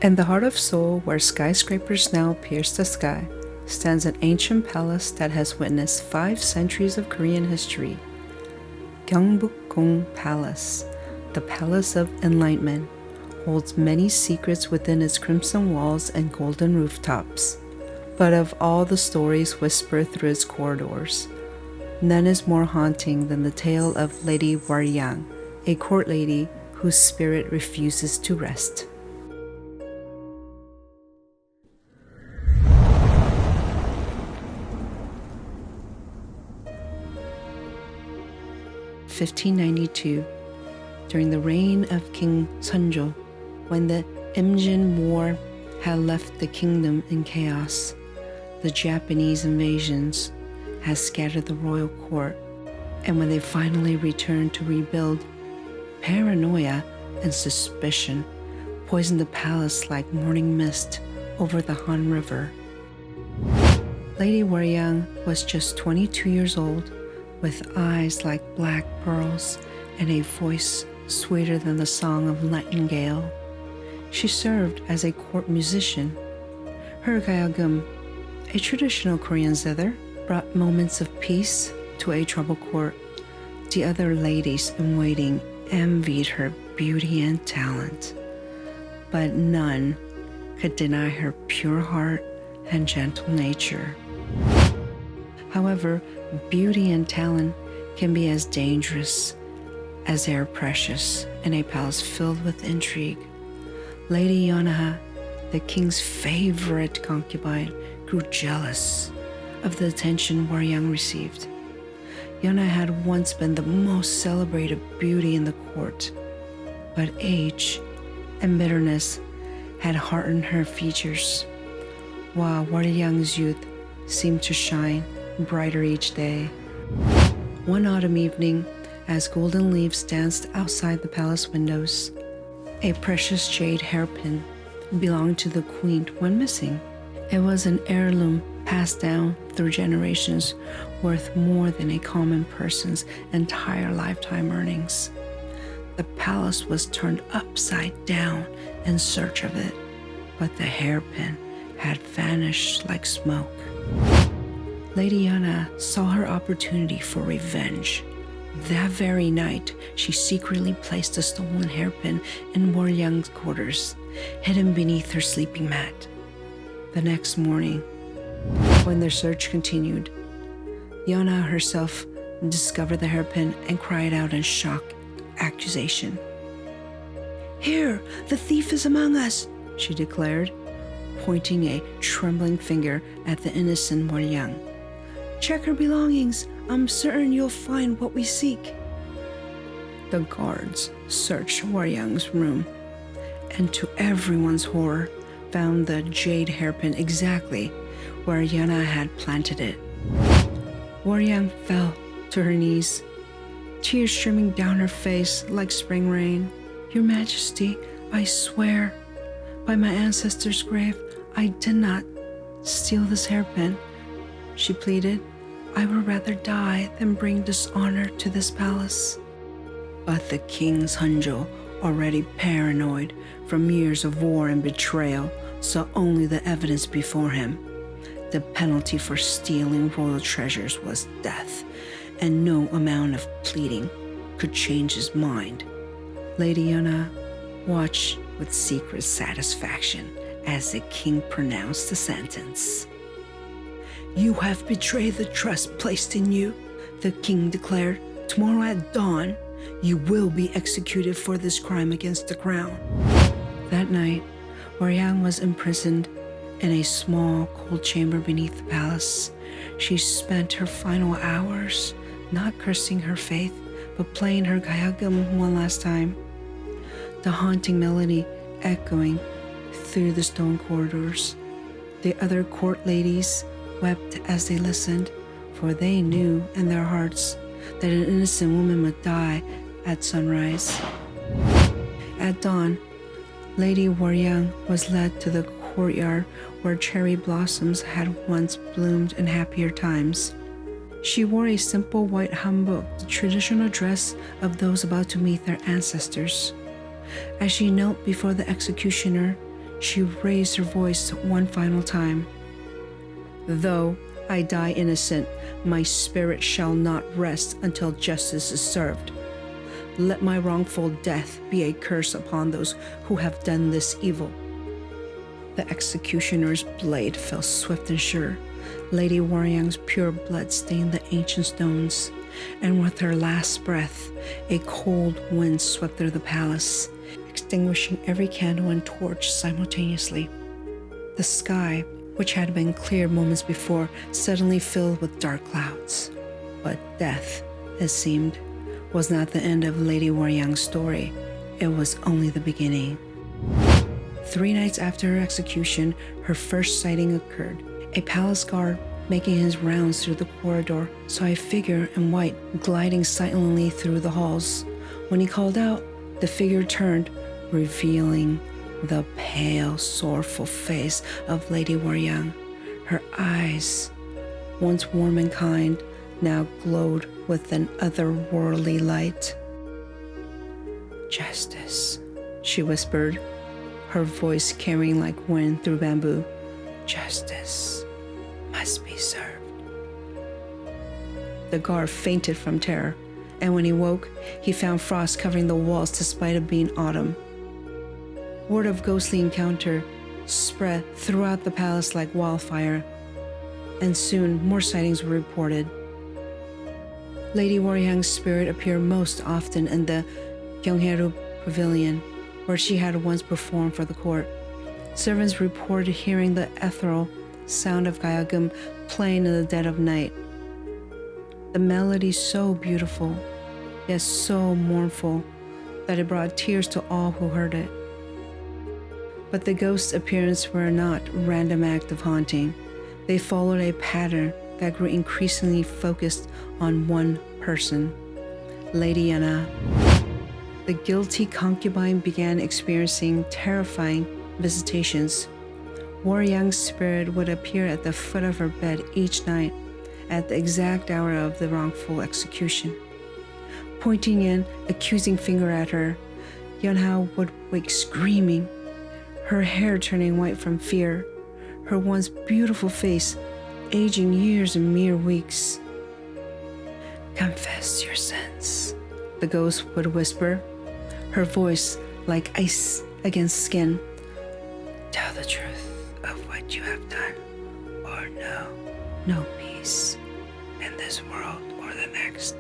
In the heart of Seoul, where skyscrapers now pierce the sky, stands an ancient palace that has witnessed 5 centuries of Korean history. Gyeongbok Palace, the Palace of Enlightenment, holds many secrets within its crimson walls and golden rooftops. But of all the stories whispered through its corridors, none is more haunting than the tale of Lady Moonhyang, a court lady whose spirit refuses to rest. (1592), during the reign of King Seonjo, when the Imjin War had left the kingdom in chaos, the Japanese invasions had scattered the royal court, and when they finally returned to rebuild, paranoia and suspicion poisoned the palace like morning mist over the Han River. Lady Moonhyang was just 22 years old, with eyes like black pearls and a voice sweeter than the song of nightingale. She served as a court musician. Her gyeonggam, a traditional Korean zither, brought moments of peace to a troubled court. The other ladies in waiting envied her beauty and talent, but none could deny her pure heart and gentle nature. However, beauty and talent can be as dangerous as they are precious in a palace filled with intrigue. Lady Moonhyang, the king's favorite concubine, grew jealous of the attention Moonhyang received. Moonhyang had once been the most celebrated beauty in the court, but age and bitterness had hardened her features, while Moonhyang's youth seemed to shine brighter each day. One autumn evening, as golden leaves danced outside the palace windows, a precious jade hairpin belonged to the queen went missing. It was an heirloom passed down through generations, worth more than a common person's entire lifetime earnings. The palace was turned upside down in search of it, but the hairpin had vanished like smoke. Lady Moonhyang saw her opportunity for revenge. That very night, she secretly placed the stolen hairpin in Moonhyang's quarters, hidden beneath her sleeping mat. The next morning, when their search continued, Moonhyang herself discovered the hairpin and cried out in shocked accusation. "Here, the thief is among us," she declared, pointing a trembling finger at the innocent Moonhyang. "Check her belongings. I'm certain you'll find what we seek." The guards searched Moonhyang's room, and to everyone's horror, found the jade hairpin exactly where Moonhyang had planted it. Moonhyang fell to her knees, tears streaming down her face like spring rain. "Your Majesty, I swear, by my ancestor's grave, I did not steal this hairpin," she pleaded. "I would rather die than bring dishonor to this palace." But the King Seonjo, already paranoid from years of war and betrayal, saw only the evidence before him. The penalty for stealing royal treasures was death, and no amount of pleading could change his mind. Lady Moonhyang watched with secret satisfaction as the king pronounced the sentence. "You have betrayed the trust placed in you," the king declared. "Tomorrow at dawn, you will be executed for this crime against the crown." That night, Moonhyang was imprisoned in a small, cold chamber beneath the palace. She spent her final hours not cursing her faith, but playing her gyeonggam one last time, the haunting melody echoing through the stone corridors. The other court ladies wept as they listened, for they knew in their hearts that an innocent woman would die at sunrise. At dawn, Lady Moonhyang was led to the courtyard where cherry blossoms had once bloomed in happier times. She wore a simple white hanbok, the traditional dress of those about to meet their ancestors. As she knelt before the executioner, she raised her voice one final time. "Though I die innocent, my spirit shall not rest until justice is served. Let my wrongful death be a curse upon those who have done this evil." The executioner's blade fell swift and sure. Lady Moonhyang's pure blood stained the ancient stones, and with her last breath, a cold wind swept through the palace, extinguishing every candle and torch simultaneously. The sky, which had been clear moments before, suddenly filled with dark clouds. But death, it seemed, was not the end of Lady Moonhyang's story. It was only the beginning. 3 nights after her execution, her first sighting occurred. A palace guard, making his rounds through the corridor, saw a figure in white gliding silently through the halls. When he called out, the figure turned, revealing the pale, sorrowful face of Lady Moonhyang. Her eyes, once warm and kind, now glowed with an otherworldly light. "Justice," she whispered, her voice carrying like wind through bamboo. "Justice must be served." The guard fainted from terror, and when he woke, he found frost covering the walls despite it being autumn. Word of ghostly encounter spread throughout the palace like wildfire, and soon more sightings were reported. Lady Moonhyang's spirit appeared most often in the Gyeongbok Pavilion, where she had once performed for the court. Servants reported hearing the ethereal sound of gyeongbok playing in the dead of night. The melody so beautiful, yet so mournful, that it brought tears to all who heard it. But the ghosts' appearances were not a random act of haunting. They followed a pattern that grew increasingly focused on one person, Lady Yana. The guilty concubine began experiencing terrifying visitations. Moonhyang's spirit would appear at the foot of her bed each night at the exact hour of the wrongful execution. Pointing an accusing finger at her, Yeonha would wake screaming, her hair turning white from fear, her once beautiful face aging years in mere weeks. "Confess your sins," the ghost would whisper, her voice like ice against skin. "Tell the truth of what you have done, or no peace in this world or the next."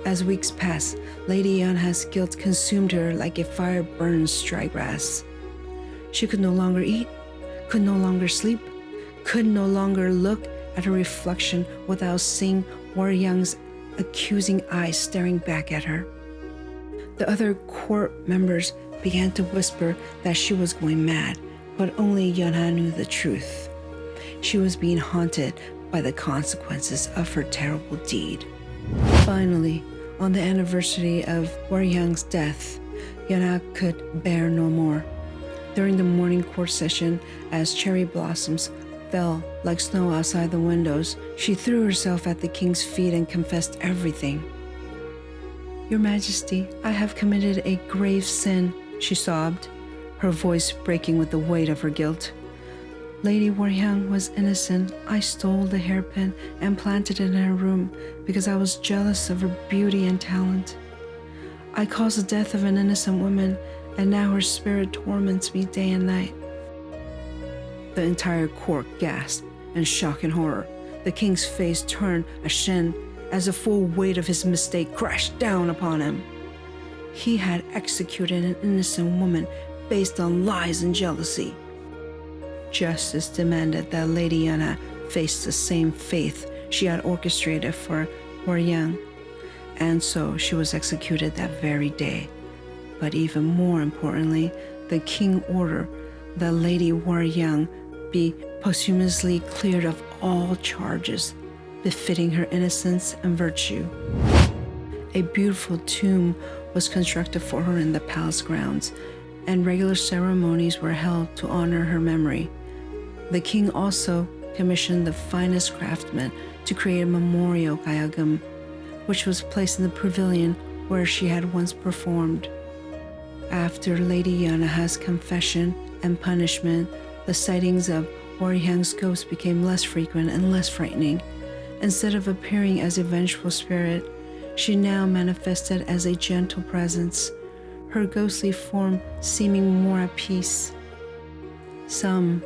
As weeks passed, Lady Yeonha's guilt consumed her like a fire burns dry grass. She could no longer eat, could no longer sleep, could no longer look at her reflection without seeing Moonhyang's accusing eyes staring back at her. The other court members began to whisper that she was going mad, but only Yeonha knew the truth. She was being haunted by the consequences of her terrible deed. Finally, on the anniversary of Moonhyang's death, Yeonha could bear no more. During the morning court session, as cherry blossoms fell like snow outside the windows, she threw herself at the king's feet and confessed everything. "Your Majesty, I have committed a grave sin," she sobbed, her voice breaking with the weight of her guilt. "Lady Moonhyang was innocent. I stole the hairpin and planted it in her room because I was jealous of her beauty and talent. I caused the death of an innocent woman, and now her spirit torments me day and night." The entire court gasped in shock and horror. The king's face turned ashen as the full weight of his mistake crashed down upon him. He had executed an innocent woman based on lies and jealousy. Justice demanded that Lady Yeonha face the same fate she had orchestrated for Moonhyang, and so she was executed that very day. But even more importantly, the king ordered that Lady Moonhyang be posthumously cleared of all charges befitting her innocence and virtue. A beautiful tomb was constructed for her in the palace grounds, and regular ceremonies were held to honor her memory. The king also commissioned the finest craftsmen to create a memorial gyeongbok, which was placed in the pavilion where she had once performed. After Lady Yeonha's confession and punishment, the sightings of Moonhyang's ghost became less frequent and less frightening. Instead of appearing as a vengeful spirit, she now manifested as a gentle presence, her ghostly form seeming more at peace. Some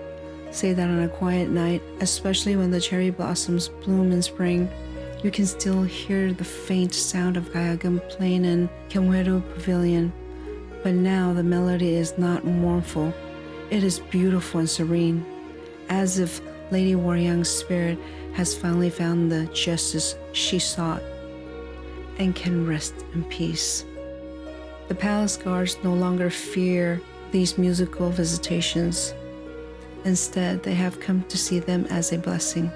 say that on a quiet night, especially when the cherry blossoms bloom in spring, you can still hear the faint sound of gayagum playing in Gyeongbok Pavilion. But now the melody is not mournful. It is beautiful and serene, as if Lady Moonhyang's spirit has finally found the justice she sought and can rest in peace. The palace guards no longer fear these musical visitations. Instead, they have come to see them as a blessing,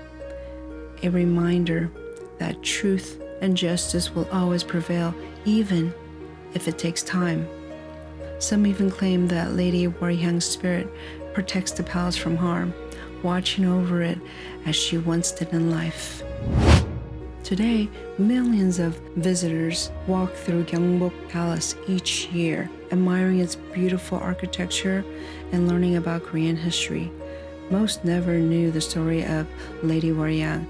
a reminder that truth and justice will always prevail, even if it takes time. Some even claim that Lady Moonhyang's spirit protects the palace from harm, watching over it as she once did in life. Today, millions of visitors walk through Gyeongbok Palace each year, admiring its beautiful architecture and learning about Korean history. Most never knew the story of Lady Moonhyang,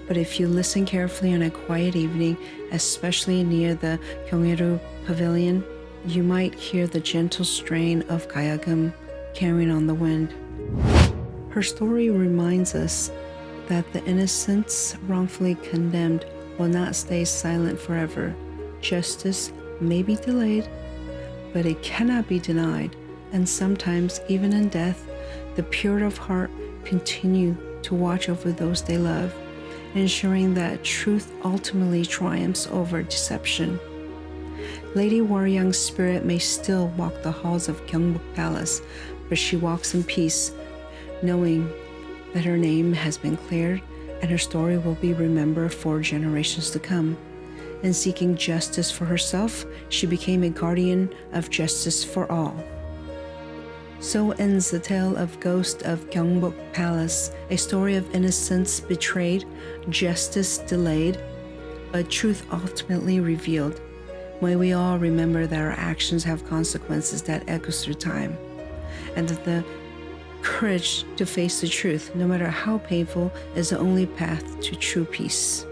but if you listen carefully on a quiet evening, especially near the Gyeongbok Pavilion, you might hear the gentle strain of gayagum carrying on the wind. Her story reminds us that the innocents wrongfully condemned will not stay silent forever. Justice may be delayed, but it cannot be denied, and sometimes, even in death, the pure of heart continue to watch over those they love, ensuring that truth ultimately triumphs over deception. Lady Moonhyang's spirit may still walk the halls of Gyeongbok Palace, but she walks in peace, knowing that her name has been cleared and her story will be remembered for generations to come. In seeking justice for herself, she became a guardian of justice for all. So ends the tale of Ghost of Gyeongbok Palace, a story of innocence betrayed, justice delayed, but truth ultimately revealed. May we all remember that our actions have consequences that echo through time, and that the courage to face the truth, no matter how painful, is the only path to true peace.